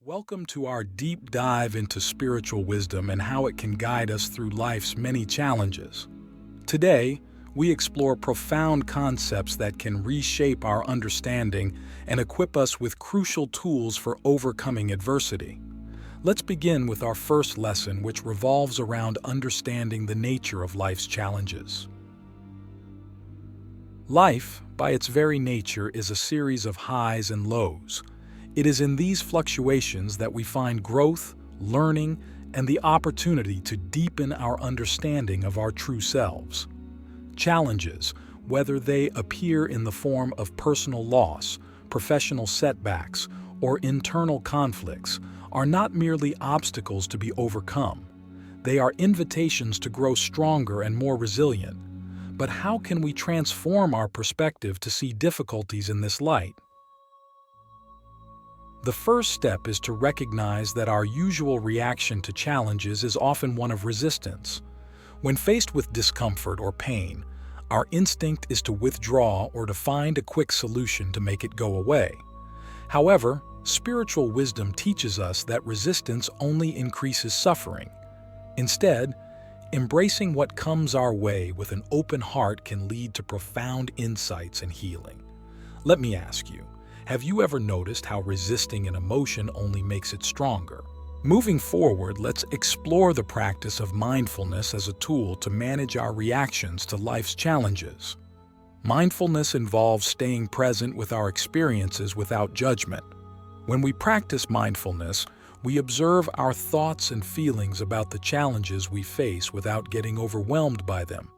Welcome to our deep dive into spiritual wisdom and how it can guide us through life's many challenges. Today, we explore profound concepts that can reshape our understanding and equip us with crucial tools for overcoming adversity. Let's begin with our first lesson, which revolves around understanding the nature of life's challenges. Life, by its very nature, is a series of highs and lows. It is in these fluctuations that we find growth, learning, and the opportunity to deepen our understanding of our true selves. Challenges, whether they appear in the form of personal loss, professional setbacks, or internal conflicts, are not merely obstacles to be overcome. They are invitations to grow stronger and more resilient. But how can we transform our perspective to see difficulties in this light? The first step is to recognize that our usual reaction to challenges is often one of resistance. When faced with discomfort or pain, our instinct is to withdraw or to find a quick solution to make it go away. However, spiritual wisdom teaches us that resistance only increases suffering. Instead, embracing what comes our way with an open heart can lead to profound insights and healing. Let me ask you, have you ever noticed how resisting an emotion only makes it stronger? Moving forward, let's explore the practice of mindfulness as a tool to manage our reactions to life's challenges. Mindfulness involves staying present with our experiences without judgment. When we practice mindfulness, we observe our thoughts and feelings about the challenges we face without getting overwhelmed by them.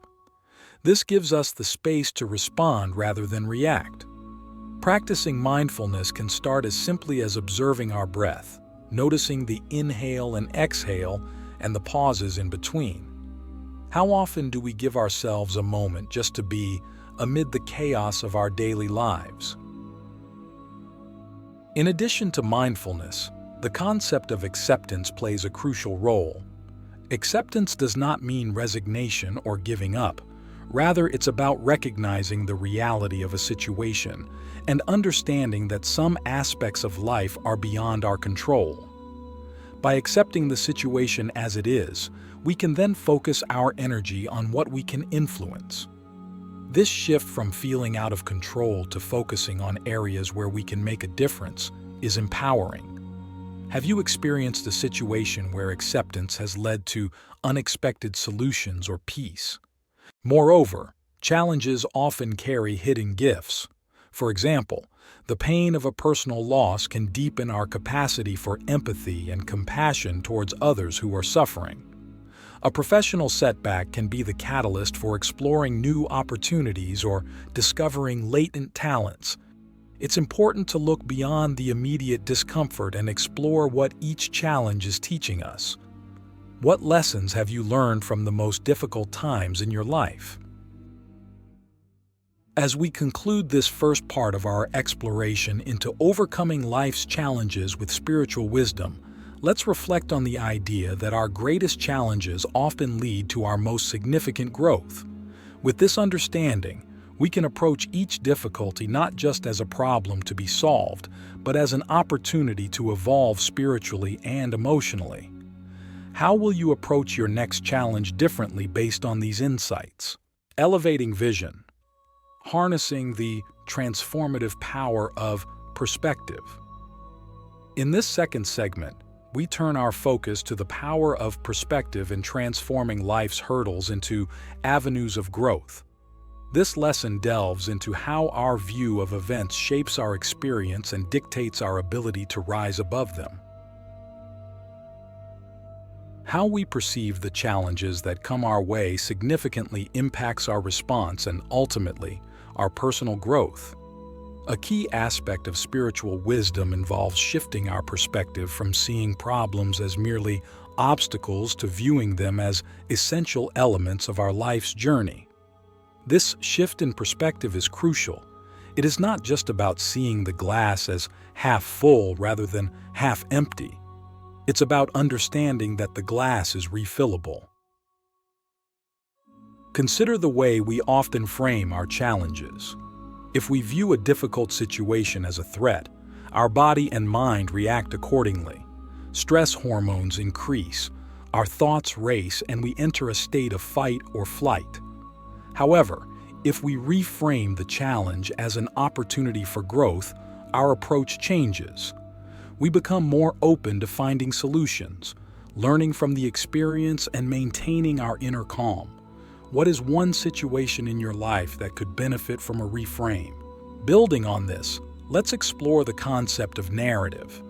This gives us the space to respond rather than react. Practicing mindfulness can start as simply as observing our breath, noticing the inhale and exhale and the pauses in between. How often do we give ourselves a moment just to be amid the chaos of our daily lives? In addition to mindfulness, the concept of acceptance plays a crucial role. Acceptance does not mean resignation or giving up. Rather, it's about recognizing the reality of a situation and understanding that some aspects of life are beyond our control. By accepting the situation as it is, we can then focus our energy on what we can influence. This shift from feeling out of control to focusing on areas where we can make a difference is empowering. Have you experienced a situation where acceptance has led to unexpected solutions or peace? Moreover, challenges often carry hidden gifts. For example, the pain of a personal loss can deepen our capacity for empathy and compassion towards others who are suffering. A professional setback can be the catalyst for exploring new opportunities or discovering latent talents. It's important to look beyond the immediate discomfort and explore what each challenge is teaching us. What lessons have you learned from the most difficult times in your life? As we conclude this first part of our exploration into overcoming life's challenges with spiritual wisdom, let's reflect on the idea that our greatest challenges often lead to our most significant growth. With this understanding, we can approach each difficulty not just as a problem to be solved, but as an opportunity to evolve spiritually and emotionally. How will you approach your next challenge differently based on these insights? Elevating vision. Harnessing the transformative power of perspective. In this second segment, we turn our focus to the power of perspective in transforming life's hurdles into avenues of growth. This lesson delves into how our view of events shapes our experience and dictates our ability to rise above them. How we perceive the challenges that come our way significantly impacts our response and, ultimately, our personal growth. A key aspect of spiritual wisdom involves shifting our perspective from seeing problems as merely obstacles to viewing them as essential elements of our life's journey. This shift in perspective is crucial. It is not just about seeing the glass as half full rather than half empty. It's about understanding that the glass is refillable. Consider the way we often frame our challenges. If we view a difficult situation as a threat, Our body and mind react accordingly. Stress hormones increase, our thoughts race, and we enter a state of fight or flight. However, if we reframe the challenge as an opportunity for growth, our approach changes. We become more open to finding solutions, learning from the experience, and maintaining our inner calm. What is one situation in your life that could benefit from a reframe? Building on this, let's explore the concept of narrative.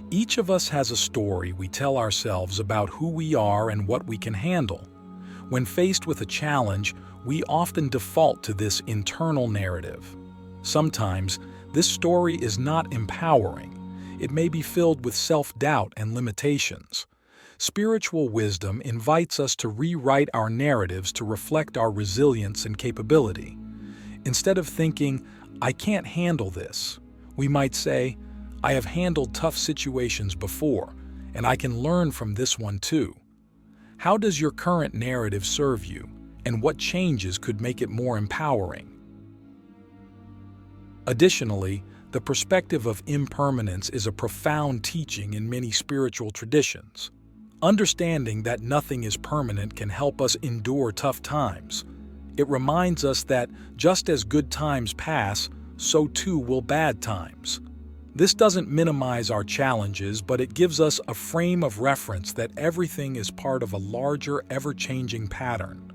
Each of us has a story we tell ourselves about who we are and what we can handle. When faced with a challenge, we often default to this internal narrative. Sometimes, this story is not empowering. It may be filled with self-doubt and limitations. Spiritual wisdom invites us to rewrite our narratives to reflect our resilience and capability. Instead of thinking, "I can't handle this," we might say, "I have handled tough situations before, and I can learn from this one too." How does your current narrative serve you, and what changes could make it more empowering? Additionally, the perspective of impermanence is a profound teaching in many spiritual traditions. Understanding that nothing is permanent can help us endure tough times. It reminds us that just as good times pass, so too will bad times. This doesn't minimize our challenges, but it gives us a frame of reference that everything is part of a larger, ever-changing pattern.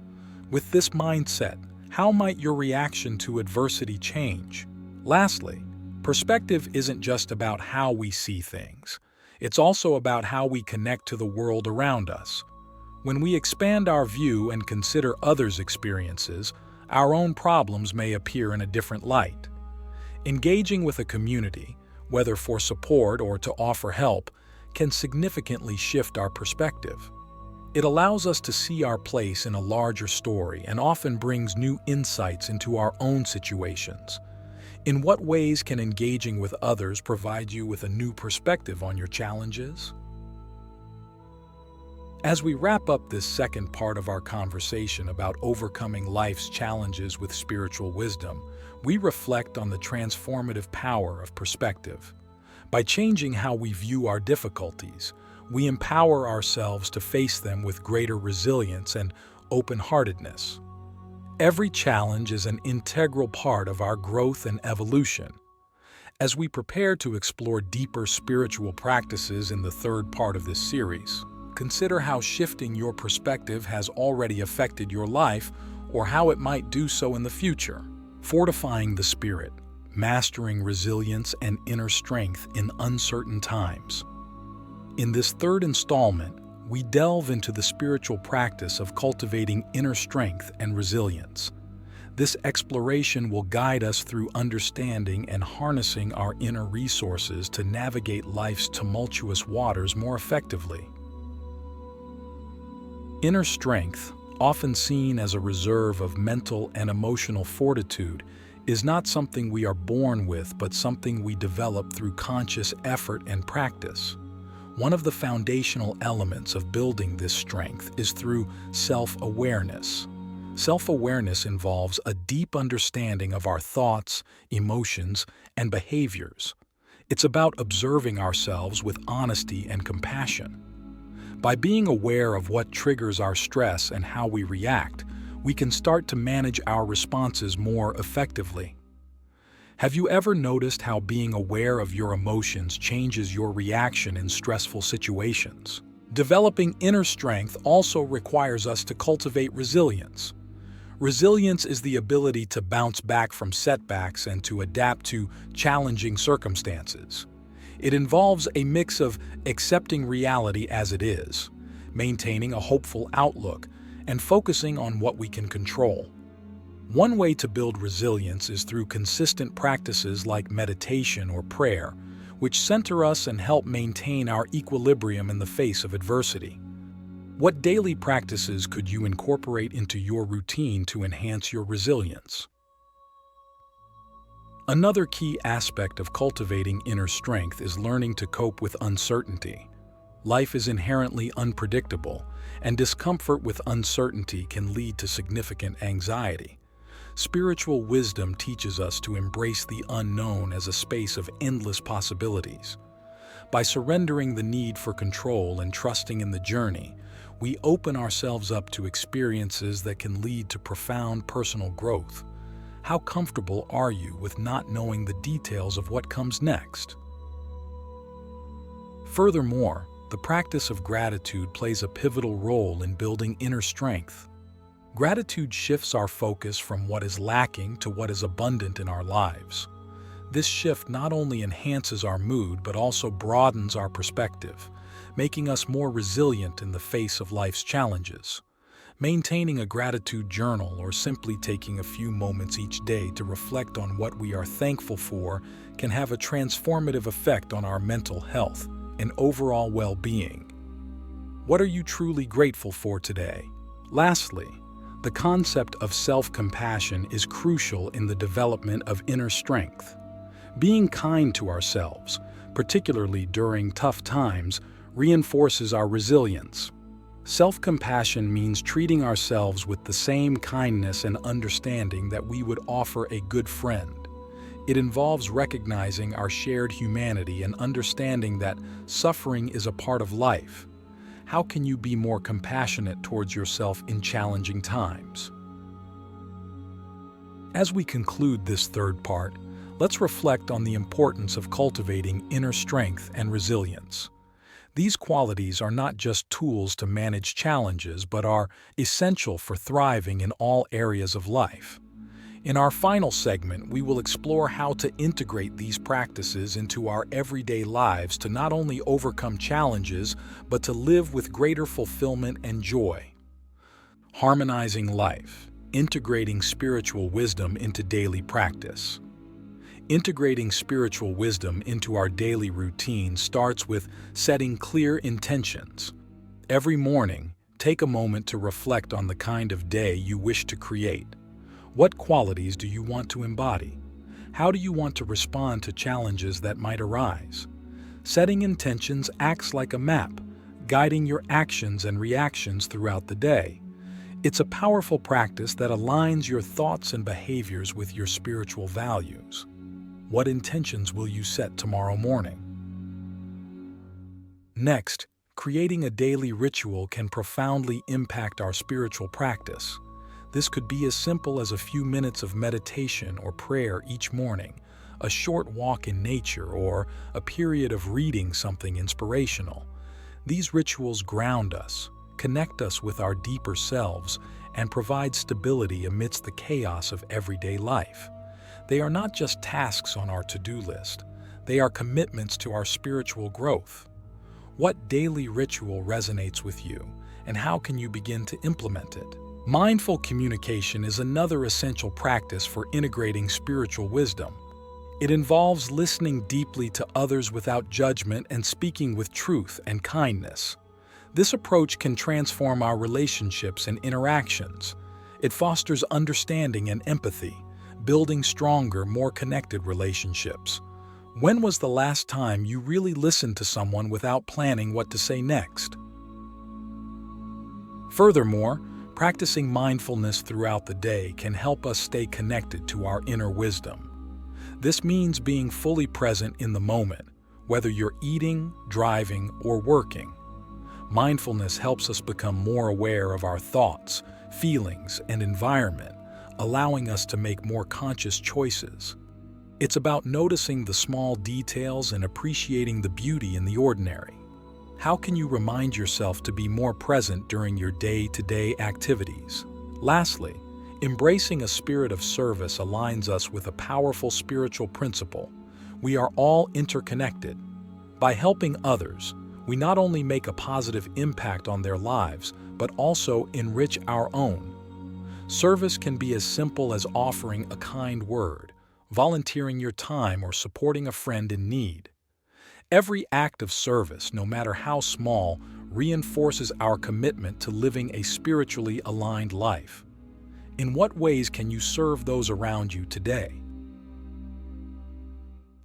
With this mindset, how might your reaction to adversity change? Lastly, perspective isn't just about how we see things. It's also about how we connect to the world around us. When we expand our view and consider others' experiences, our own problems may appear in a different light. Engaging with a community, whether for support or to offer help, can significantly shift our perspective. It allows us to see our place in a larger story and often brings new insights into our own situations. In what ways can engaging with others provide you with a new perspective on your challenges? As we wrap up this second part of our conversation about overcoming life's challenges with spiritual wisdom, we reflect on the transformative power of perspective. By changing how we view our difficulties, we empower ourselves to face them with greater resilience and open-heartedness. Every challenge is an integral part of our growth and evolution. As we prepare to explore deeper spiritual practices in the third part of this series, consider how shifting your perspective has already affected your life or how it might do so in the future. Fortifying the spirit, mastering resilience and inner strength in uncertain times. In this third installment, we delve into the spiritual practice of cultivating inner strength and resilience. This exploration will guide us through understanding and harnessing our inner resources to navigate life's tumultuous waters more effectively. Inner strength, often seen as a reserve of mental and emotional fortitude, is not something we are born with, but something we develop through conscious effort and practice. One of the foundational elements of building this strength is through self-awareness. Self-awareness involves a deep understanding of our thoughts, emotions, and behaviors. It's about observing ourselves with honesty and compassion. By being aware of what triggers our stress and how we react, we can start to manage our responses more effectively. Have you ever noticed how being aware of your emotions changes your reaction in stressful situations? Developing inner strength also requires us to cultivate resilience. Resilience is the ability to bounce back from setbacks and to adapt to challenging circumstances. It involves a mix of accepting reality as it is, maintaining a hopeful outlook, and focusing on what we can control. One way to build resilience is through consistent practices like meditation or prayer, which center us and help maintain our equilibrium in the face of adversity. What daily practices could you incorporate into your routine to enhance your resilience? Another key aspect of cultivating inner strength is learning to cope with uncertainty. Life is inherently unpredictable, and discomfort with uncertainty can lead to significant anxiety. Spiritual wisdom teaches us to embrace the unknown as a space of endless possibilities. By surrendering the need for control and trusting in the journey, we open ourselves up to experiences that can lead to profound personal growth. How comfortable are you with not knowing the details of what comes next? Furthermore, the practice of gratitude plays a pivotal role in building inner strength. Gratitude shifts our focus from what is lacking to what is abundant in our lives. This shift not only enhances our mood but also broadens our perspective, making us more resilient in the face of life's challenges. Maintaining a gratitude journal or simply taking a few moments each day to reflect on what we are thankful for can have a transformative effect on our mental health and overall well-being. What are you truly grateful for today? Lastly, the concept of self-compassion is crucial in the development of inner strength. Being kind to ourselves, particularly during tough times, reinforces our resilience. Self-compassion means treating ourselves with the same kindness and understanding that we would offer a good friend. It involves recognizing our shared humanity and understanding that suffering is a part of life. How can you be more compassionate towards yourself in challenging times? As we conclude this third part, let's reflect on the importance of cultivating inner strength and resilience. These qualities are not just tools to manage challenges, but are essential for thriving in all areas of life. In our final segment, we will explore how to integrate these practices into our everyday lives to not only overcome challenges, but to live with greater fulfillment and joy. Harmonizing life, integrating spiritual wisdom into daily practice. Integrating spiritual wisdom into our daily routine starts with setting clear intentions. Every morning, take a moment to reflect on the kind of day you wish to create. What qualities do you want to embody? How do you want to respond to challenges that might arise? Setting intentions acts like a map, guiding your actions and reactions throughout the day. It's a powerful practice that aligns your thoughts and behaviors with your spiritual values. What intentions will you set tomorrow morning? Next, creating a daily ritual can profoundly impact our spiritual practice. This could be as simple as a few minutes of meditation or prayer each morning, a short walk in nature, or a period of reading something inspirational. These rituals ground us, connect us with our deeper selves, and provide stability amidst the chaos of everyday life. They are not just tasks on our to-do list. They are commitments to our spiritual growth. What daily ritual resonates with you, and how can you begin to implement it? Mindful communication is another essential practice for integrating spiritual wisdom. It involves listening deeply to others without judgment and speaking with truth and kindness. This approach can transform our relationships and interactions. It fosters understanding and empathy, building stronger, more connected relationships. When was the last time you really listened to someone without planning what to say next? Furthermore, practicing mindfulness throughout the day can help us stay connected to our inner wisdom. This means being fully present in the moment, whether you're eating, driving, or working. Mindfulness helps us become more aware of our thoughts, feelings, and environment, allowing us to make more conscious choices. It's about noticing the small details and appreciating the beauty in the ordinary. How can you remind yourself to be more present during your day-to-day activities? Lastly, embracing a spirit of service aligns us with a powerful spiritual principle. We are all interconnected. By helping others, we not only make a positive impact on their lives, but also enrich our own. Service can be as simple as offering a kind word, volunteering your time, or supporting a friend in need. Every act of service, no matter how small, reinforces our commitment to living a spiritually aligned life. In what ways can you serve those around you today?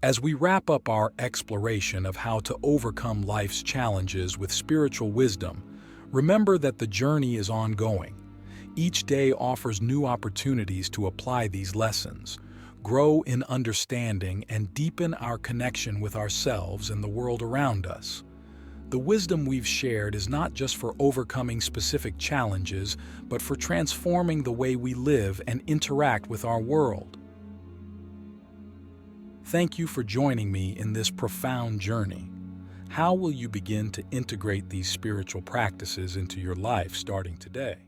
As we wrap up our exploration of how to overcome life's challenges with spiritual wisdom, remember that the journey is ongoing. Each day offers new opportunities to apply these lessons, grow in understanding, and deepen our connection with ourselves and the world around us. The wisdom we've shared is not just for overcoming specific challenges, but for transforming the way we live and interact with our world. Thank you for joining me in this profound journey. How will you begin to integrate these spiritual practices into your life starting today?